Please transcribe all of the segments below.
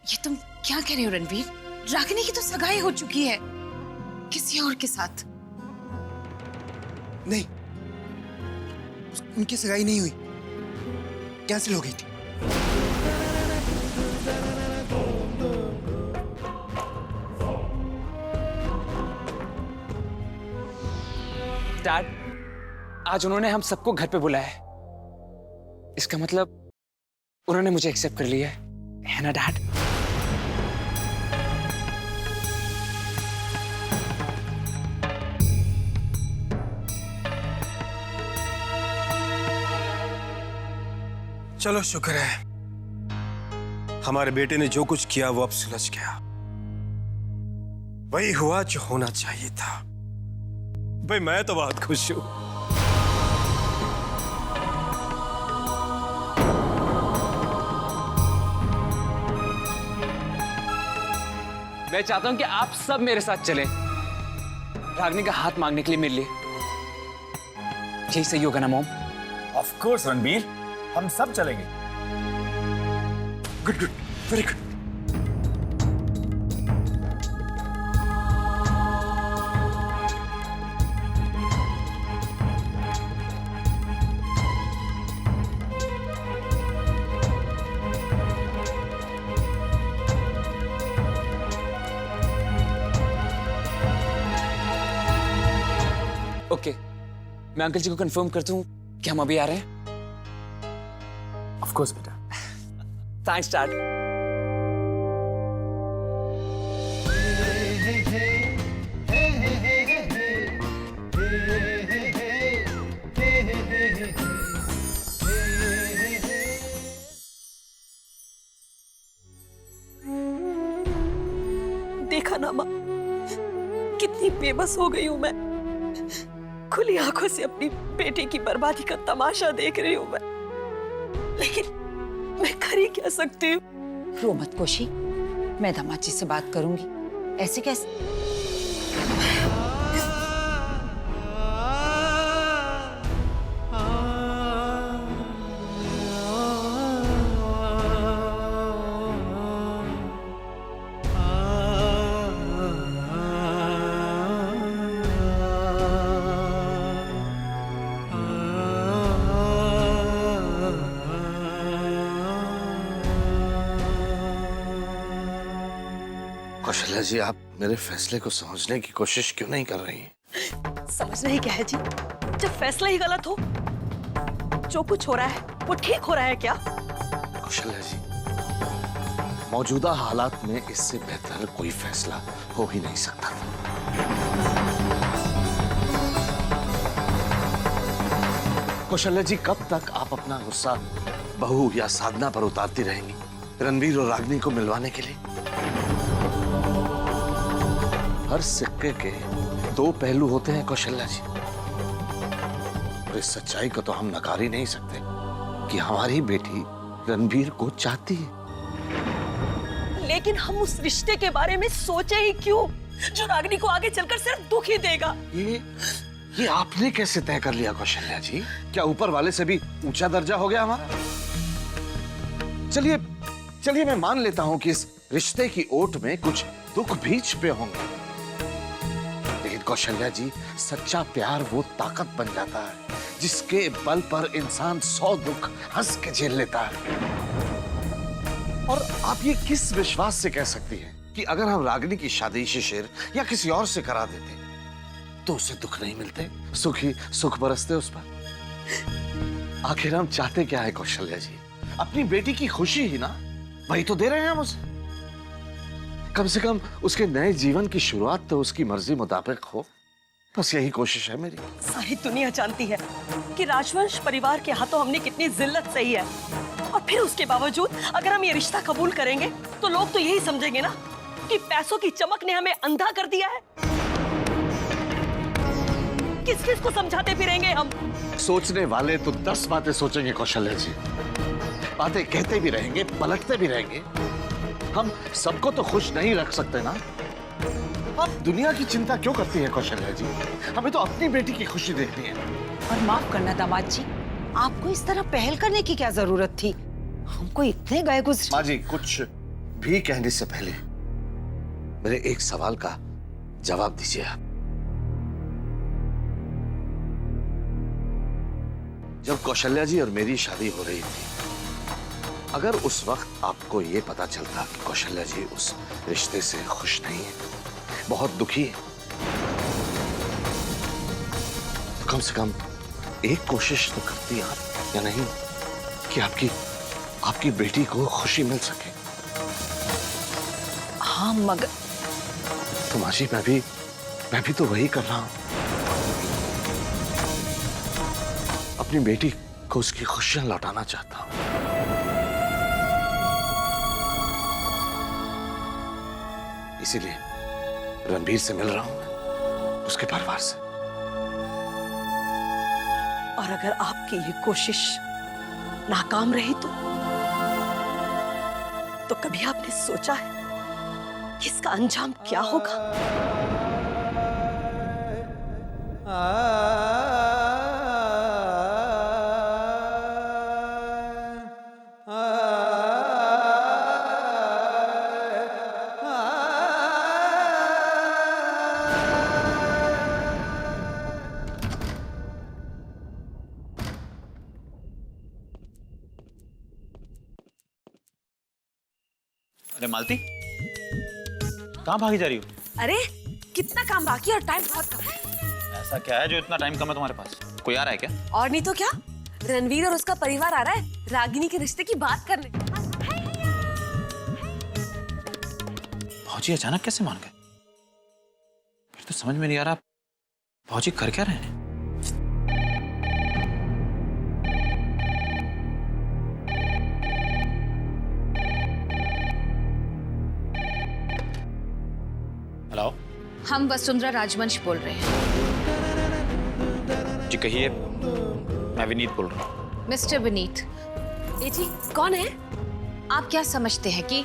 ये तुम क्या कह रहे हो रणवीर? रागिनी की तो सगाई हो चुकी है किसी और के साथ। नहीं, उनकी सगाई नहीं हुई, कैंसिल हो गई थी। डैड, आज उन्होंने हम सबको घर पे बुलाया है। इसका मतलब उन्होंने मुझे एक्सेप्ट कर लिया है ना डैड? चलो शुक्र है, हमारे बेटे ने जो कुछ किया वो अब सुलझ गया। वही हुआ जो होना चाहिए था। भाई मैं तो बहुत खुश हूं। मैं चाहता हूं कि आप सब मेरे साथ चलें रागिनी का हाथ मांगने के लिए मेरे लिए। यही सही होगा ना मॉम? ऑफ कोर्स रणबीर, हम सब चलेंगे। Good good, very good. Okay, मैं अंकल जी को कंफर्म करता हूं कि हम अभी आ रहे हैं। ऑफ कोर्स बेटा। Thanks dad. देखा ना माँ, कितनी बेबस हो गई हूं मैं। खुली आंखों से अपनी बेटे की बर्बादी का तमाशा देख रही हूं मैं, लेकिन मैं कर ही क्या सकती हूँ? रो मत कोशी, मैं दामाद जी से बात करूंगी। ऐसे कैसे? कौशल्या जी, आप मेरे फैसले को समझने की कोशिश क्यों नहीं कर रही हैं? समझ नहीं क्या है जी, जब फैसला ही गलत हो, जो कुछ हो रहा है वो ठीक हो रहा है क्या? कौशल्या जी, मौजूदा हालात में इससे बेहतर कोई फैसला हो ही नहीं सकता था। कौशल्या जी, कब तक आप अपना गुस्सा बहू या साधना पर उतारती रहेंगी रणवीर और रागिनी को मिलवाने के लिए? हर सिक्के के दो पहलू होते हैं कौशल्या जी, और इस सच्चाई को तो हम नकार ही नहीं सकते कि हमारी बेटी रणवीर को चाहती है। लेकिन हम उस रिश्ते के बारे में सोचे ही क्यों, जो रागिनी को आगे चलकर सिर्फ दुख ही देगा? ये आपने कैसे तय कर लिया कौशल्या जी? क्या ऊपर वाले से भी ऊंचा दर्जा हो गया हमारा? चलिए चलिए, मैं मान लेता हूं कि इस रिश्ते की ओट में कुछ दुख भी छिपे होंगे, लेकिन कौशल्या जी, सच्चा प्यार वो ताकत बन जाता है जिसके बल पर इंसान 100 दुख हंस के झेल लेता है। और आप ये किस विश्वास से कह सकती हैं कि अगर हम रागिनी की शादी शिशिर या किसी और से करा देते तो उसे दुख नहीं मिलते, सुख बरसते उस पर? आखिर हम चाहते क्या है कौशल्या जी? अपनी बेटी की खुशी ही ना, वही तो दे रहे हैं हम उसे। कम से कम उसके नए जीवन की शुरुआत तो उसकी मर्जी मुताबिक हो, बस यही कोशिश है मेरी। सारी दुनिया जानती है कि राजवंश परिवार के हाथों हमने कितनी जिल्लत सही है, और फिर उसके बावजूद अगर हम ये रिश्ता कबूल करेंगे तो लोग तो यही समझेंगे ना कि पैसों की चमक ने हमें अंधा कर दिया है। किस किस को समझाते फिरेंगे हम? सोचने वाले तो 10 बातें सोचेंगे कौशल्या जी, बातें कहते भी रहेंगे, पलटते भी रहेंगे। हम सबको तो खुश नहीं रख सकते ना। आप दुनिया की चिंता क्यों करती हैं कौशल्या जी? हमें तो अपनी बेटी की खुशी देखनी है। और माफ करना दामाद जी, आपको इस तरह पहल करने की क्या जरूरत थी? हमको इतने गए गुजरे। माँ जी, भी कहने से पहले मेरे एक सवाल का जवाब दीजिए आप। जब कौशल्या जी और मेरी शादी हो रही थी, अगर उस वक्त आपको यह पता चलता कि कौशल्या जी उस रिश्ते से खुश नहीं है, बहुत दुखी है, तो कम से कम एक कोशिश तो करती आप या नहीं कि आपकी बेटी को खुशी मिल सके। हाँ मगर तो माजी मैं भी तो वही कर रहा हूं। अपनी बेटी को उसकी खुशियां लौटाना चाहता हूं। इसीलिए रणबीर से मिल रहा हूं मैं, उसके परिवार से। और अगर आपकी ये कोशिश नाकाम रही तो कभी आपने सोचा है कि इसका अंजाम क्या होगा? अरे मालती, कहाँ भागी जा रही हो? अरे कितना काम बाकी है और टाइम बहुत कम है। ऐसा क्या है जो इतना टाइम कम है तुम्हारे पास? कोई आ रहा है क्या? और नहीं तो क्या, रणवीर और उसका परिवार आ रहा है रागिनी के रिश्ते की बात करने। भौजी अचानक कैसे मान गए? मुझे तो समझ में नहीं आ रहा भौजी कर क्या रहे हैं। हेलो, हम वसुंधरा राजवंश बोल रहे हैं। जी कहिए, मैं विनीत बोल रहा हूँ। मिस्टर विनीत, ये जी कौन है? आप क्या समझते हैं कि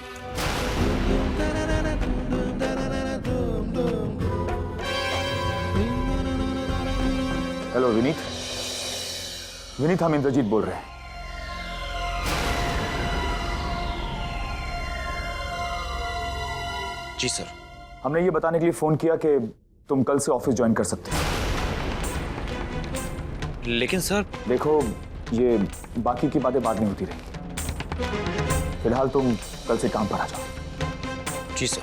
हेलो विनीत। विनीत, हम इंद्रजीत बोल रहे हैं। जी सर। हमने ये बताने के लिए फोन किया कि तुम कल से ऑफिस ज्वाइन कर सकते हो। लेकिन सर, देखो, ये बाकी की बातें बाद में होती रहेंगी। फिलहाल तुम कल से काम पर आ जाओ। जी सर।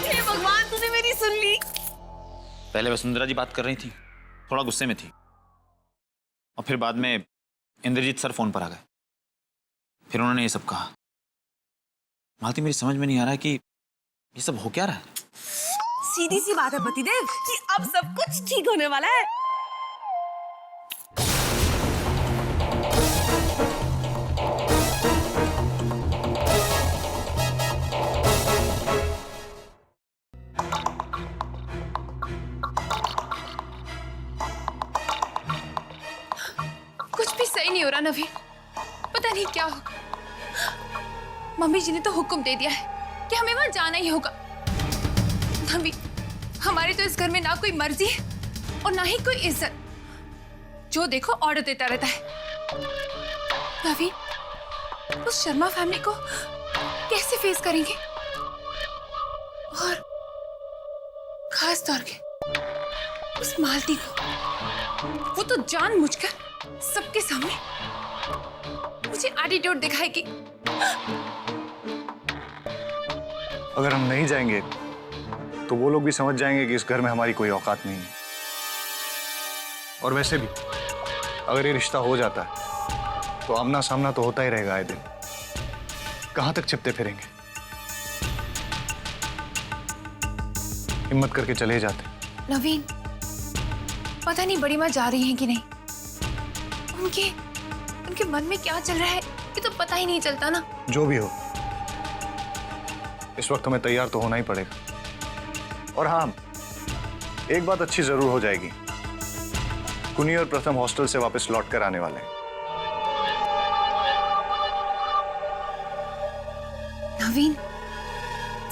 हे भगवान, तूने मेरी सुन ली। पहले वसुंधरा जी बात कर रही थी, थोड़ा गुस्से में थी, और फिर बाद में इंद्रजीत सर फोन पर आ गए। फिर उन्होंने ये सब कहा। मालती, मेरी समझ में नहीं आ रहा है कि ये सब हो क्या रहा है। सीधी सी बात है पतिदेव कि अब सब कुछ ठीक होने वाला है। कुछ भी सही नहीं हो रहा नवीन, पता नहीं क्या होगा। मम्मी जी ने तो हुक्म दे दिया है कि हमें वहां जाना ही होगा। नवीन, हमारी तो इस घर में ना कोई मर्जी है और ना ही कोई इज्जत। जो देखो ऑर्डर देता रहता है। नवीन, उस शर्मा फैमिली को कैसे फेस करेंगे? और खास तौर के उस मालती को, वो तो जानबूझकर सबके सामने मुझे एटीट्यूड दिखाएगी। अगर हम नहीं जाएंगे तो वो लोग भी समझ जाएंगे कि इस घर में हमारी कोई औकात नहीं है। और वैसे भी अगर ये रिश्ता हो जाता है तो आमना सामना तो होता ही रहेगा आए दिन। कहां तक छिपते फिरेंगे? हिम्मत करके चले जाते। नवीन, पता नहीं बड़ी माँ जा रही हैं कि नहीं। उनके मन में क्या चल रहा है ये तो पता ही नहीं चलता ना। जो भी हो, इस वक्त हमें तैयार तो होना ही पड़ेगा। और हाँ, एक बात अच्छी जरूर हो जाएगी, कुनी और प्रथम हॉस्टल से वापस लौट कर आने वाले हैं। नवीन,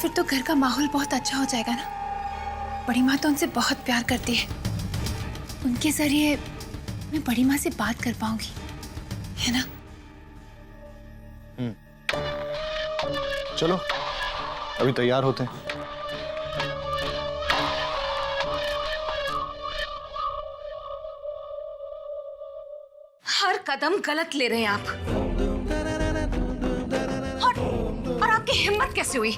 फिर तो घर का माहौल बहुत अच्छा हो जाएगा ना। बड़ी माँ तो उनसे बहुत प्यार करती है, उनके जरिए मैं बड़ी माँ से बात कर पाऊंगी, है ना? चलो अभी तैयार होते हैं। हर कदम गलत ले रहे हैं आप। और आपकी हिम्मत कैसे हुई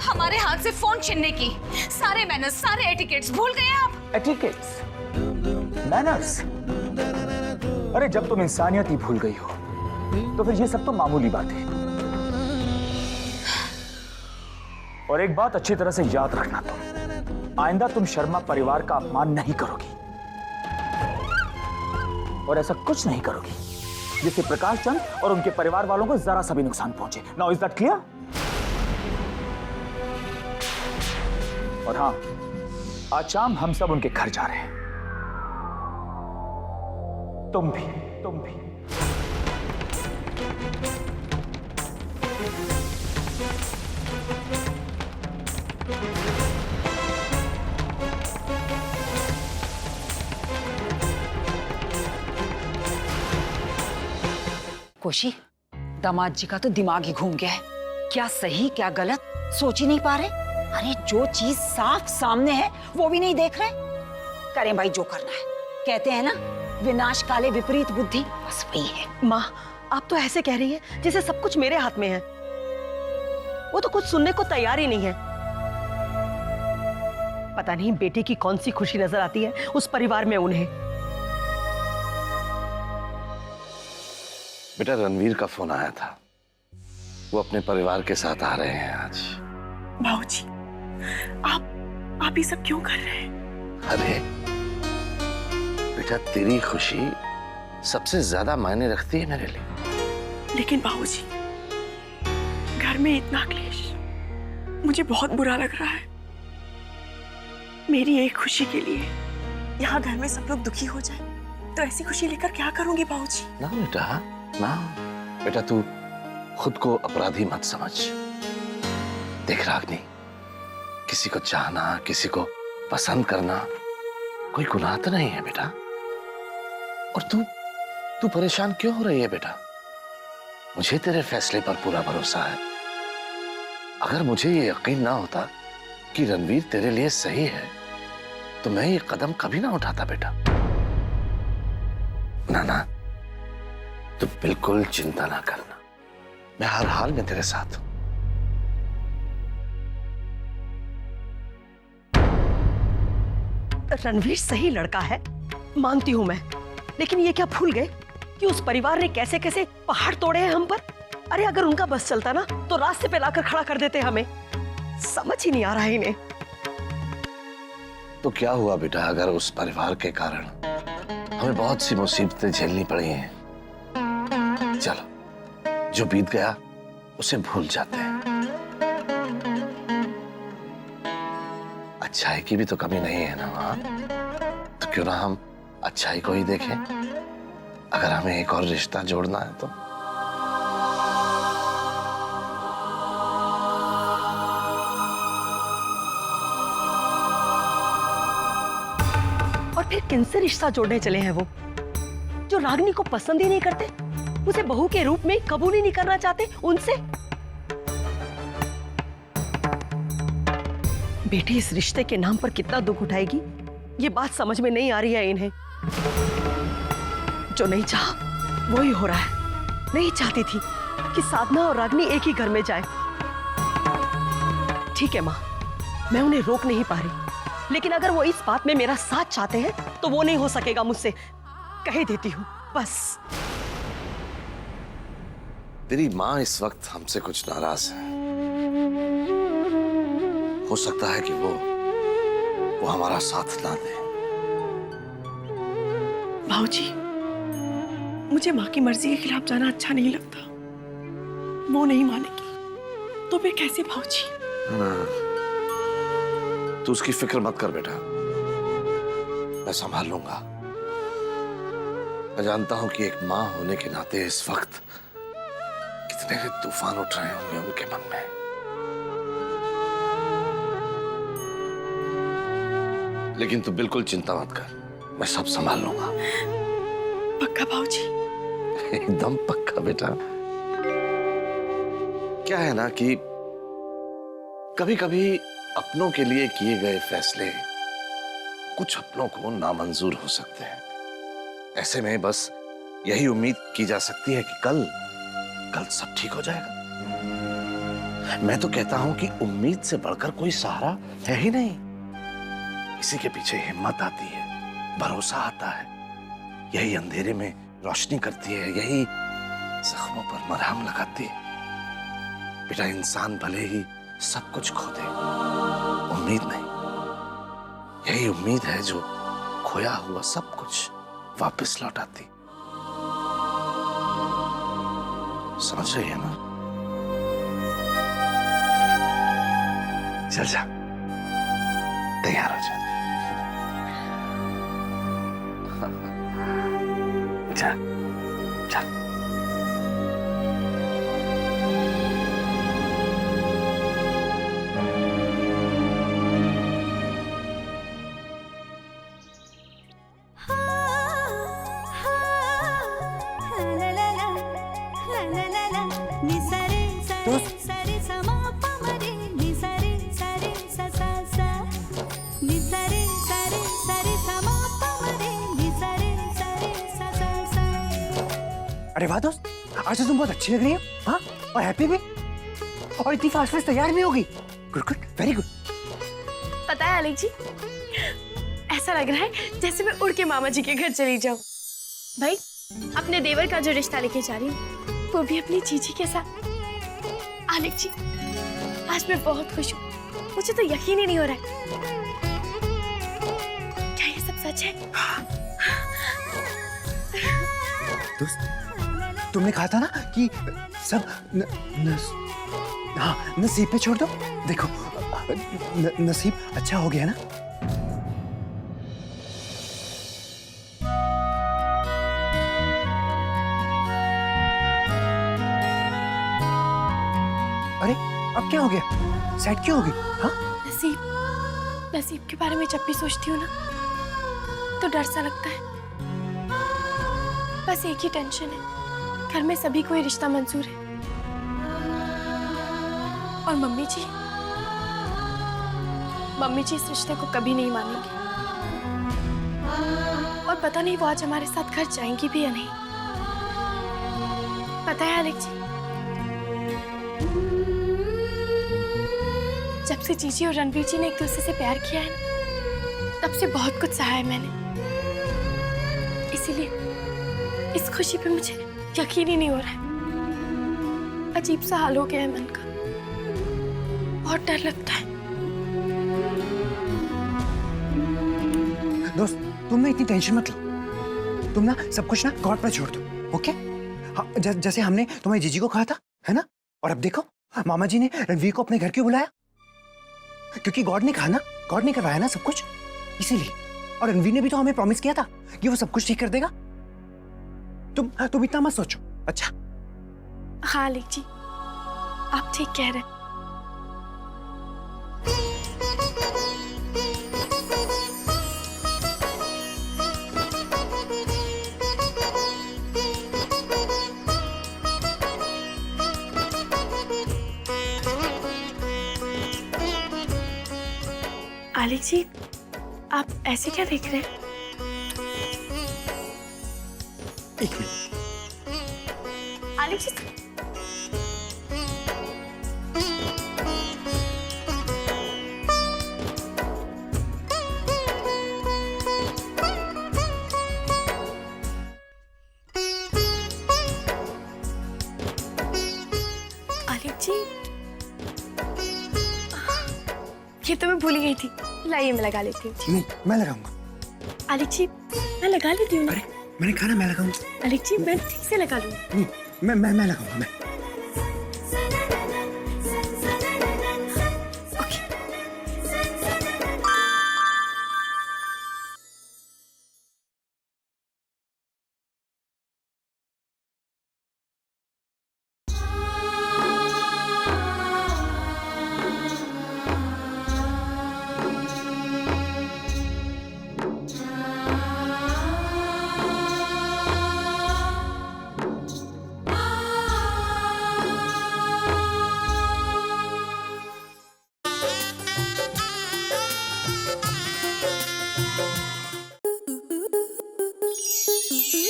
हमारे हाथ से फोन छीनने की? सारे मैनर्स, सारे एटिकेट्स भूल गए आप। Etiquettes, manners. अरे जब तुम इंसानियत ही भूल गई हो तो फिर ये सब तो मामूली बात है। और एक बात अच्छी तरह से याद रखना, तुम आइंदा तुम शर्मा परिवार का अपमान नहीं करोगी और ऐसा कुछ नहीं करोगी जिससे प्रकाश चंद और उनके परिवार वालों को जरा सा भी नुकसान पहुंचे। Now is that clear? और हाँ, आज शाम हम सब उनके घर जा रहे हैं। तुम भी। कोशी, दामाद जी का तो दिमाग ही घूम गया है। क्या सही क्या गलत सोच ही नहीं पा रहे। अरे जो चीज साफ सामने है वो भी नहीं देख रहे। करें भाई जो करना है। कहते हैं ना, विनाश काले विपरीत बुद्धि, बस वही है। माँ, आप तो ऐसे कह रही हैं जैसे सब कुछ मेरे हाथ में है। वो तो कुछ सुनने को तैयार ही नहीं है। पता नहीं बेटी की कौन सी खुशी नजर आती है उस परिवार में उन्हें। बेटा, रणवीर का फोन आया था। वो अपने परिवार के साथ आ रहे हैं आज। बाबूजी, आप ये सब क्यों कर रहे हैं? अरे बेटा, तेरी खुशी सबसे ज्यादा मायने रखती है मेरे लिए। लेकिन बाबूजी, घर में इतना क्लेश, मुझे बहुत बुरा लग रहा है। मेरी एक खुशी के लिए यहाँ घर में सब लोग दुखी हो जाए तो ऐसी खुशी लेकर क्या करूंगी बाबूजी? ना बेटा, ना बेटा, तू खुद को अपराधी मत समझ। देख रागनी, किसी को चाहना, किसी को पसंद करना कोई गुनाह तो नहीं है बेटा। और तू परेशान क्यों हो रही है बेटा? मुझे तेरे फैसले पर पूरा भरोसा है। अगर मुझे ये यकीन ना होता कि रणवीर तेरे लिए सही है तो मैं ये कदम कभी ना उठाता बेटा। ना, तू बिल्कुल चिंता ना करना, मैं हर हाल में तेरे साथ हूं। रणवीर सही लड़का है, मानती हूं मैं, लेकिन ये क्या भूल गए कि उस परिवार ने कैसे कैसे पहाड़ तोड़े हैं हम पर? अरे अगर उनका बस चलता ना तो रास्ते पे लाकर खड़ा कर देते हमें। समझ ही नहीं आ रहा है इन्हें। तो क्या हुआ बेटा, अगर उस परिवार के कारण हमें बहुत सी मुसीबतें झेलनी पड़ी हैं? चलो, जो बीत गया उसे भूल जाते हैं। अच्छाई की भी तो कमी नहीं है ना वहां, तो क्यों ना हम अच्छाई को ही देखें। अगर हमें एक और रिश्ता जोड़ना है तो। और फिर किनसे रिश्ता जोड़ने चले हैं वो, जो रागिनी को पसंद ही नहीं करते, उसे बहू के रूप में कबूल ही नहीं करना चाहते? उनसे बेटी इस रिश्ते के नाम पर कितना दुख उठाएगी, ये बात समझ में नहीं आ रही है इन्हें। जो नहीं चाहा वो ही हो रहा है। नहीं चाहती थी कि साधना और रागिनी एक ही घर में जाए। ठीक है माँ, मैं उन्हें रोक नहीं पा रही, लेकिन अगर वो इस बात में मेरा साथ चाहते हैं तो वो नहीं हो सकेगा मुझसे। कह देती हूँ बस। तेरी माँ इस वक्त हमसे कुछ नाराज है। हो सकता है कि वो हमारा साथ ना दे। बाबूजी, मुझे माँ की मर्जी के खिलाफ जाना अच्छा नहीं लगता। वो नहीं मानेगी तो फिर कैसे बाबूजी? तू उसकी फिक्र मत कर बेटा, मैं संभाल लूंगा। मैं जानता हूं कि एक माँ होने के नाते इस वक्त कितने तूफान उठ रहे होंगे उनके मन में। लेकिन तू बिल्कुल चिंता मत कर, मैं सब संभाल लूंगा। पक्का भाऊजी? एकदम पक्का बेटा। क्या है ना कि कभी कभी अपनों के लिए किए गए फैसले कुछ अपनों को नामंजूर हो सकते हैं। ऐसे में बस यही उम्मीद की जा सकती है कि कल सब ठीक हो जाएगा। मैं तो कहता हूं कि उम्मीद से बढ़कर कोई सहारा है ही नहीं। इसी के पीछे हिम्मत आती है, भरोसा आता है, यही अंधेरे में रोशनी करती है, यही जख्मों पर मरहम लगाती है। बेटा, इंसान भले ही सब कुछ खो दे, उम्मीद नहीं। यही उम्मीद है जो खोया हुआ सब कुछ वापस लौटाती। समझ रही है ना? चल जा, तैयार हो जा। जा, जा। अरे वाह दोस्त, आज तो तुम बहुत अच्छी लग रही हो। हाँ, और हैप्पी भी, और इतनी फास्ट फास्ट तैयार भी होगी। Good good, very good. पता है आलिक जी, ऐसा लग रहा है जैसे मैं उड़ के मामा जी के घर चली जाऊं। भाई, अपने देवर का जो रिश्ता लेके जा रही हूँ वो भी अपनी जीजी के साथ। आलिक जी, आज मैं बहुत खुश हूँ। मुझे तो यकीन ही नहीं हो रहा है। क्या ये सब सच है? दोस्त, तुमने कहा था ना कि सब हाँ, नसीब पे छोड़ दो। देखो, नसीब अच्छा हो गया ना। अरे, अब क्या हो गया? सैड क्यों हो गई? हाँ, नसीब के बारे में जब भी सोचती हूँ ना तो डर सा लगता है। बस एक ही टेंशन है, घर में सभी को ये रिश्ता मंजूर है और मम्मी जी इस रिश्ते को कभी नहीं मानेंगी। और पता नहीं वो आज हमारे साथ घर जाएंगी भी या नहीं। पता है आलिक जी, जब से जीजी और रणवीर जी ने एक दूसरे से प्यार किया है ना, तब से बहुत कुछ सहा है मैंने। इसीलिए इस खुशी पे मुझे यकीन ही नहीं हो रहा है। अजीब सा हाल हो गया है मन का, बहुत डर लगता है। दोस्त, तुम ना इतनी टेंशन मत लो। तुम ना सब कुछ ना गॉड पर छोड़ दो, ओके? हाँ, जैसे हमने तुम्हारी जीजी को कहा था, है ना? और अब देखो, मामा जी ने रणवीर को अपने घर क्यों बुलाया? क्योंकि गॉड ने कहा ना, गॉड ने करवाया ना सब कुछ, इसीलिए। और रणवीर ने भी तो हमें प्रॉमिस किया था कि वो सब कुछ ठीक कर देगा। तुम इतना मत सोचो, अच्छा? हाँ आलिक जी, आप ठीक कह रहे हैं। आलिक जी, आप ऐसे क्या देख रहे हैं? एक मिनट। आलिक जी, आलिक जी, ये तो मैं भूल ही गई थी। लाइए मैं लगा लेती हूँ। नहीं, मैं लगाऊंगा। आलिक जी, मैं लगा लेती हूँ। अरे, मैंने कहा ना मैं लगाऊंगा। आलिक जी, मैं ठीक से लगा लूंगी। मैं लगाऊंगा मैं।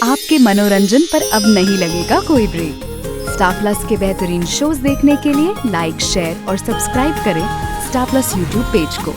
आपके मनोरंजन पर अब नहीं लगेगा कोई ब्रेक। स्टार प्लस के बेहतरीन शोज देखने के लिए लाइक, शेयर और सब्सक्राइब करें स्टार प्लस यूट्यूब पेज को।